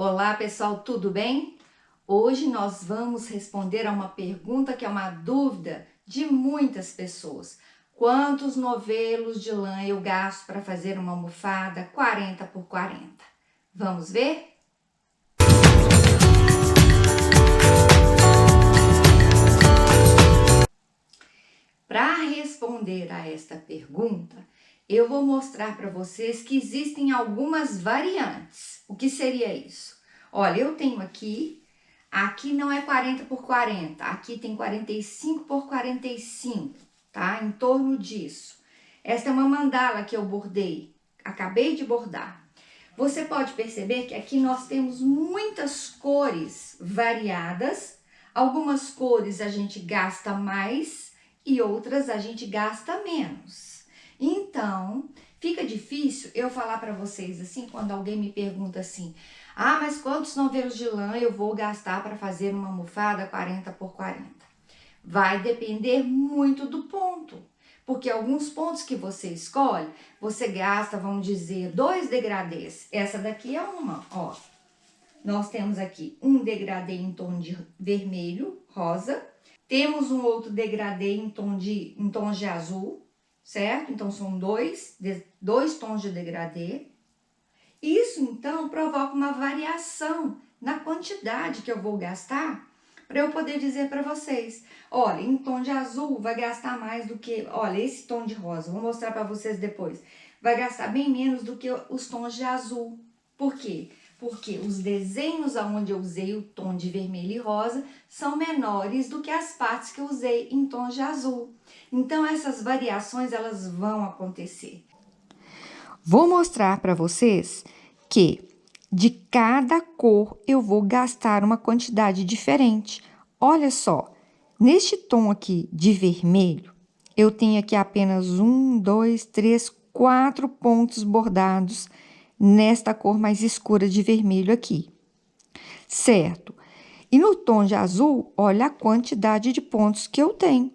Olá pessoal, tudo bem? Hoje nós vamos responder a uma pergunta que é uma dúvida de muitas pessoas. Quantos novelos de lã eu gasto para fazer uma almofada 40 por 40? Vamos ver? Para responder a esta pergunta, eu vou mostrar para vocês que existem algumas variantes. O que seria isso? Olha, eu tenho aqui não é 40 por 40, aqui tem 45 por 45, tá? Em torno disso. Esta é uma mandala que eu bordei, acabei de bordar. Você pode perceber que aqui nós temos muitas cores variadas. Algumas cores a gente gasta mais e outras a gente gasta menos. Então, fica difícil eu falar para vocês assim, quando alguém me pergunta assim: "Ah, mas quantos novelos de lã eu vou gastar para fazer uma almofada 40 por 40?" Vai depender muito do ponto. Porque alguns pontos que você escolhe, você gasta, vamos dizer, 2 degradês. Essa daqui é uma, ó. Nós temos aqui um degradê em tom de vermelho, rosa. Temos um outro degradê em tons de azul, certo? Então, são dois tons de degradê. Isso, então, provoca uma variação na quantidade que eu vou gastar para eu poder dizer para vocês. Olha, em tom de azul vai gastar mais do que... Olha, esse tom de rosa, vou mostrar para vocês depois. Vai gastar bem menos do que os tons de azul. Por quê? Porque os desenhos onde eu usei o tom de vermelho e rosa são menores do que as partes que eu usei em tons de azul. Então, essas variações, elas vão acontecer. Vou mostrar para vocês que de cada cor eu vou gastar uma quantidade diferente. Olha só, neste tom aqui de vermelho, eu tenho aqui apenas 1, 2, 3, 4 pontos bordados nesta cor mais escura de vermelho aqui, certo? E no tom de azul, olha a quantidade de pontos que eu tenho.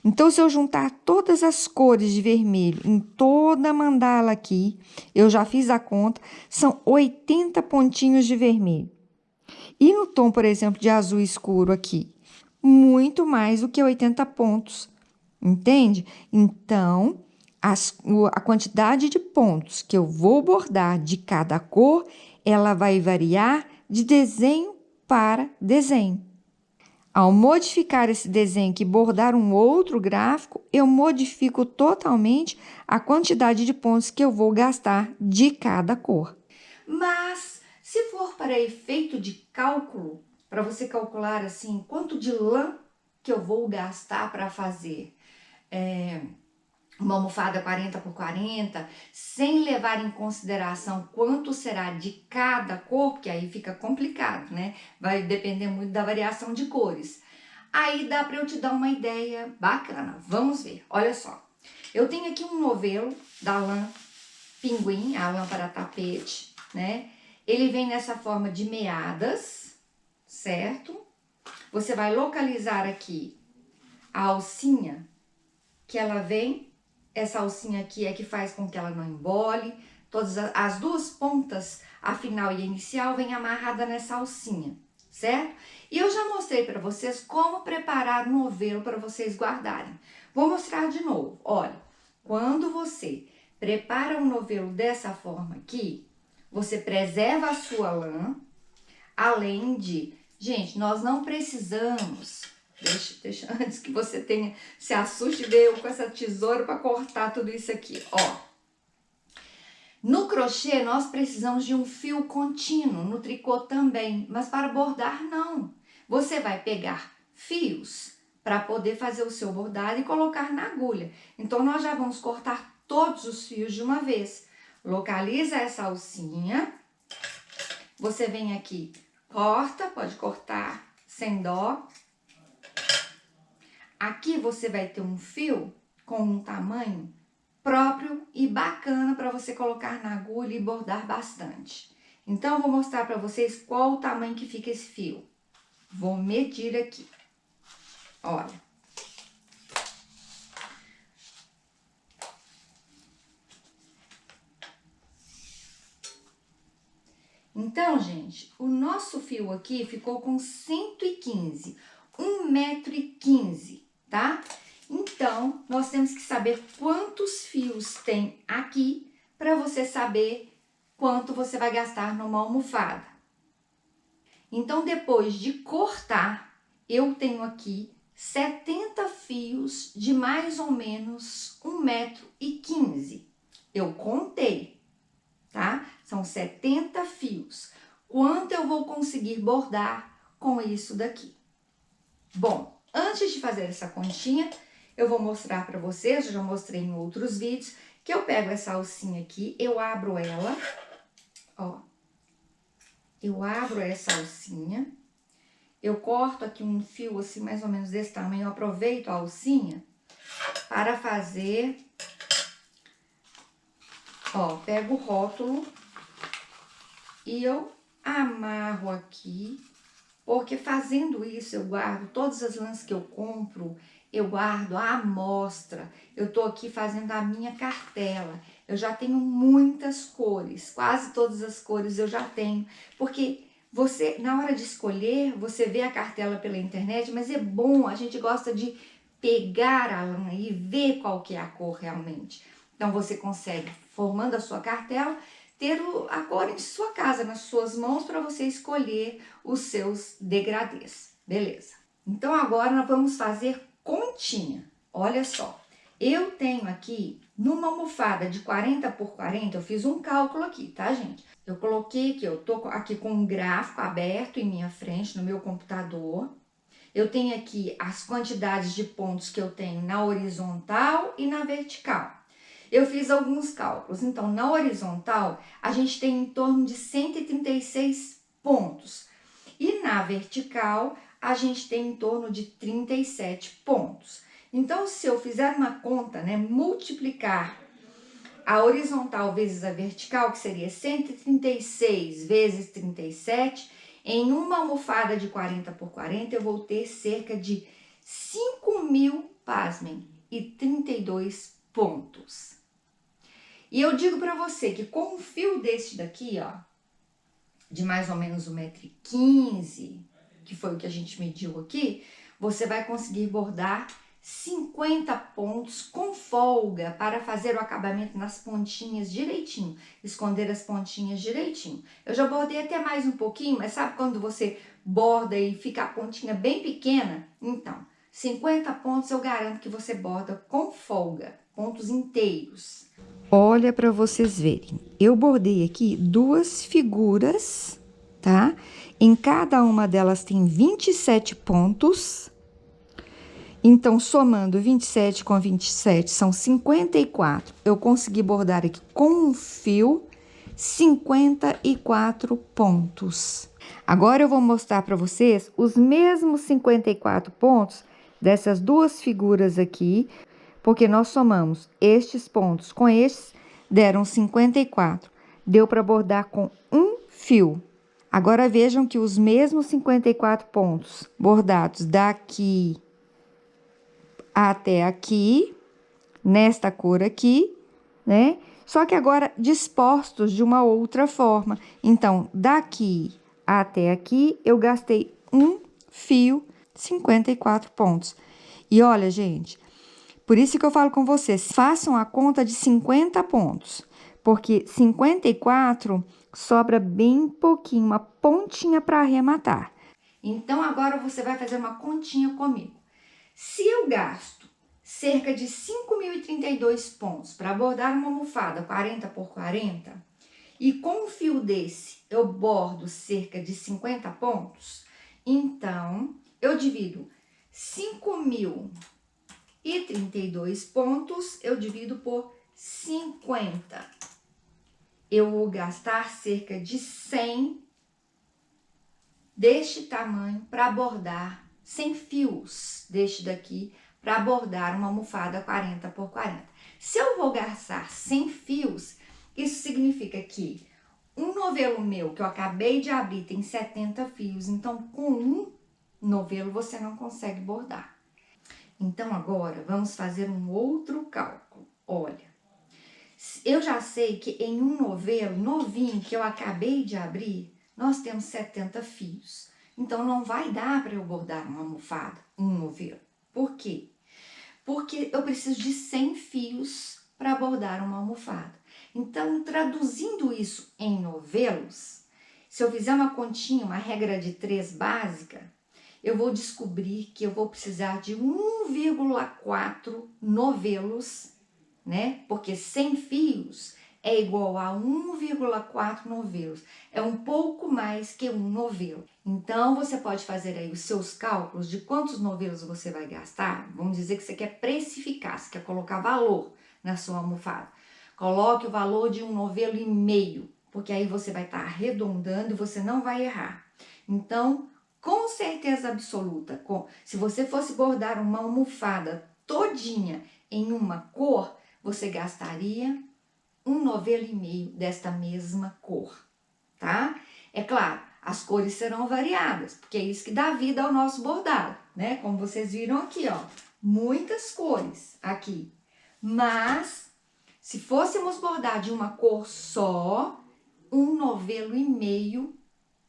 Então, se eu juntar todas as cores de vermelho em toda a mandala aqui, eu já fiz a conta, são 80 pontinhos de vermelho. E no tom, por exemplo, de azul escuro aqui, muito mais do que 80 pontos, entende? Então, a quantidade de pontos que eu vou bordar de cada cor, ela vai variar de desenho para desenho. Ao modificar esse desenho e bordar um outro gráfico, eu modifico totalmente a quantidade de pontos que eu vou gastar de cada cor. Mas, se for para efeito de cálculo, para você calcular assim, quanto de lã que eu vou gastar para fazer uma almofada 40 por 40, sem levar em consideração quanto será de cada cor, porque aí fica complicado, né? Vai depender muito da variação de cores. Aí dá para eu te dar uma ideia bacana. Vamos ver, olha só. Eu tenho aqui um novelo da lã Pinguim, a lã para tapete, né? Ele vem nessa forma de meadas, certo? Você vai localizar aqui a alcinha que ela vem. Essa alcinha aqui é que faz com que ela não embole. Todas as duas pontas, a final e a inicial, vem amarrada nessa alcinha, certo? E eu já mostrei para vocês como preparar o novelo para vocês guardarem. Vou mostrar de novo. Olha, quando você prepara um novelo dessa forma aqui, você preserva a sua lã, além de... Gente, nós não precisamos... Deixa antes que você se assuste e veio com essa tesoura para cortar tudo isso aqui, ó. No crochê, nós precisamos de um fio contínuo, no tricô também, mas para bordar, não. Você vai pegar fios para poder fazer o seu bordado e colocar na agulha. Então, nós já vamos cortar todos os fios de uma vez. Localiza essa alcinha, você vem aqui, corta, pode cortar sem dó. Aqui você vai ter um fio com um tamanho próprio e bacana para você colocar na agulha e bordar bastante. Então, eu vou mostrar para vocês qual o tamanho que fica esse fio. Vou medir aqui. Olha. Então, gente, o nosso fio aqui ficou com 115, 1,15 m, tá? Então, nós temos que saber quantos fios tem aqui para você saber quanto você vai gastar numa almofada. Então, depois de cortar, eu tenho aqui 70 fios de mais ou menos 1,15 m. Eu contei, tá? São 70 fios. Quanto eu vou conseguir bordar com isso daqui? Bom, antes de fazer essa continha, eu vou mostrar para vocês, eu já mostrei em outros vídeos, que eu pego essa alcinha aqui, eu abro ela, ó. Eu abro essa alcinha, eu corto aqui um fio assim, mais ou menos desse tamanho, eu aproveito a alcinha para fazer, ó, pego o rótulo e eu amarro aqui, porque fazendo isso eu guardo todas as lãs que eu compro, eu guardo a amostra, eu tô aqui fazendo a minha cartela, eu já tenho muitas cores, quase todas as cores eu já tenho, porque você, na hora de escolher, você vê a cartela pela internet, mas é bom, a gente gosta de pegar a lã e ver qual que é a cor realmente. Então você consegue, formando a sua cartela, ter a cor em sua casa, nas suas mãos, para você escolher os seus degradês, beleza? Então agora nós vamos fazer continha. Olha só, eu tenho aqui, numa almofada de 40 por 40, eu fiz um cálculo aqui, tá, gente? Eu coloquei aqui, eu tô aqui com um gráfico aberto em minha frente, no meu computador. Eu tenho aqui as quantidades de pontos que eu tenho na horizontal e na vertical. Eu fiz alguns cálculos, então na horizontal a gente tem em torno de 136 pontos e na vertical a gente tem em torno de 37 pontos. Então, se eu fizer uma conta, né, multiplicar a horizontal vezes a vertical, que seria 136 vezes 37, em uma almofada de 40 por 40, eu vou ter cerca de 5.000, pasmem, e 32 pontos. E eu digo para você que com um fio desse daqui, ó, de mais ou menos 1,15 m, que foi o que a gente mediu aqui, você vai conseguir bordar 50 pontos com folga para fazer o acabamento nas pontinhas direitinho, esconder as pontinhas direitinho. Eu já bordei até mais um pouquinho, mas sabe quando você borda e fica a pontinha bem pequena? Então, 50 pontos eu garanto que você borda com folga, pontos inteiros. Olha para vocês verem, eu bordei aqui duas figuras, tá? Em cada uma delas tem 27 pontos. Então, somando 27 com 27, são 54. Eu consegui bordar aqui com um fio 54 pontos. Agora, eu vou mostrar para vocês os mesmos 54 pontos dessas duas figuras aqui, porque nós somamos estes pontos com estes, deram 54. Deu para bordar com um fio. Agora, vejam que os mesmos 54 pontos bordados daqui até aqui, nesta cor aqui, né? Só que agora dispostos de uma outra forma. Então, daqui até aqui, eu gastei um fio, 54 pontos. E olha, gente, por isso que eu falo com vocês, façam a conta de 50 pontos, porque 54 sobra bem pouquinho, uma pontinha para arrematar. Então, agora você vai fazer uma continha comigo. Se eu gasto cerca de 5.032 pontos para bordar uma almofada 40 por 40, e com um fio desse eu bordo cerca de 50 pontos, então eu divido 5.032 pontos, eu divido por 50. Eu vou gastar cerca de 100 deste tamanho para bordar 100 fios deste daqui para bordar uma almofada 40 por 40. Se eu vou gastar 100 fios, isso significa que um novelo meu que eu acabei de abrir tem 70 fios, então com um novelo você não consegue bordar. Então agora vamos fazer um outro cálculo. Olha, Eu já sei que em um novelo novinho que eu acabei de abrir, nós temos 70 fios. Então, não vai dar para eu bordar uma almofada, um novelo. Por quê? Porque eu preciso de 100 fios para bordar uma almofada. Então, traduzindo isso em novelos, se eu fizer uma continha, uma regra de 3 básica, eu vou descobrir que eu vou precisar de 1,4 novelos, né? Porque 100 fios é igual a 1,4 novelos. É um pouco mais que um novelo. Então, você pode fazer aí os seus cálculos de quantos novelos você vai gastar. Vamos dizer que você quer precificar, você quer colocar valor na sua almofada. Coloque o valor de um novelo e meio, porque aí você vai estar arredondando e você não vai errar. Então, com certeza absoluta, se você fosse bordar uma almofada todinha em uma cor, você gastaria um novelo e meio desta mesma cor, tá? É claro, as cores serão variadas, porque é isso que dá vida ao nosso bordado, né? Como vocês viram aqui, ó, muitas cores aqui. Mas, se fôssemos bordar de uma cor só, um novelo e meio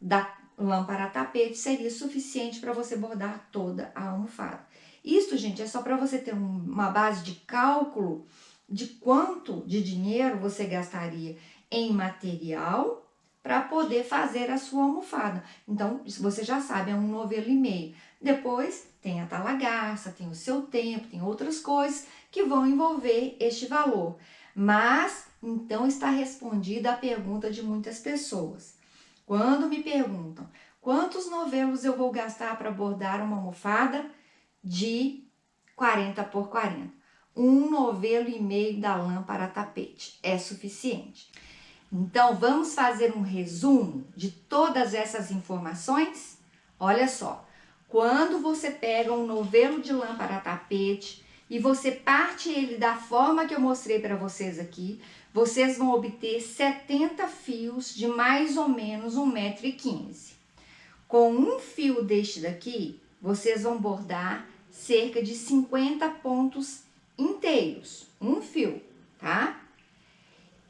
da lâmpada tapete seria suficiente para você bordar toda a almofada. Isso, gente, é só para você ter uma base de cálculo de quanto de dinheiro você gastaria em material para poder fazer a sua almofada. Então, você já sabe, é um novelo e meio. Depois, tem a talagaça, tem o seu tempo, tem outras coisas que vão envolver este valor. Mas, então, está respondida a pergunta de muitas pessoas. Quando me perguntam quantos novelos eu vou gastar para bordar uma almofada de 40 por 40, um novelo e meio da lâmpada tapete é suficiente. Então, vamos fazer um resumo de todas essas informações? Olha só, quando você pega um novelo de lâmpada tapete e você parte ele da forma que eu mostrei para vocês aqui, vocês vão obter 70 fios de mais ou menos 1,15 m. Com um fio deste daqui, vocês vão bordar cerca de 50 pontos inteiros, um fio, tá?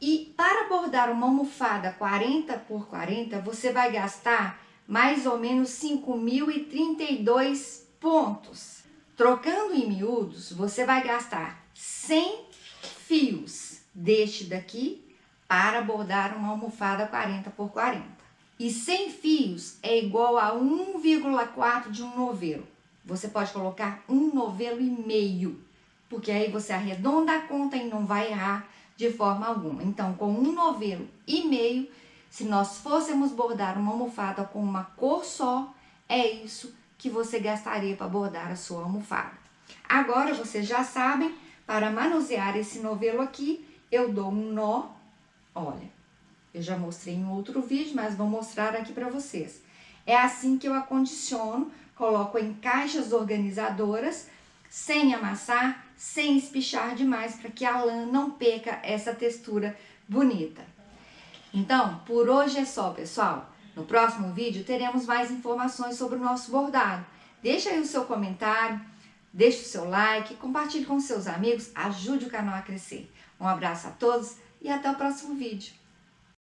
E para bordar uma almofada 40 por 40, você vai gastar mais ou menos 5.032 pontos. Trocando em miúdos, você vai gastar 100 fios deste daqui para bordar uma almofada 40 por 40. E 100 fios é igual a 1,4 de um novelo. Você pode colocar um novelo e meio, porque aí você arredonda a conta e não vai errar de forma alguma. Então, com um novelo e meio, se nós fôssemos bordar uma almofada com uma cor só, é isso que você gastaria para bordar a sua almofada. Agora, vocês já sabem, para manusear esse novelo aqui, eu dou um nó, olha, eu já mostrei em outro vídeo, mas vou mostrar aqui para vocês. É assim que eu acondiciono, coloco em caixas organizadoras, sem amassar, sem espichar demais, para que a lã não perca essa textura bonita. Então, por hoje é só, pessoal. No próximo vídeo teremos mais informações sobre o nosso bordado. Deixa aí o seu comentário, deixe o seu like, compartilhe com seus amigos, ajude o canal a crescer. Um abraço a todos e até o próximo vídeo.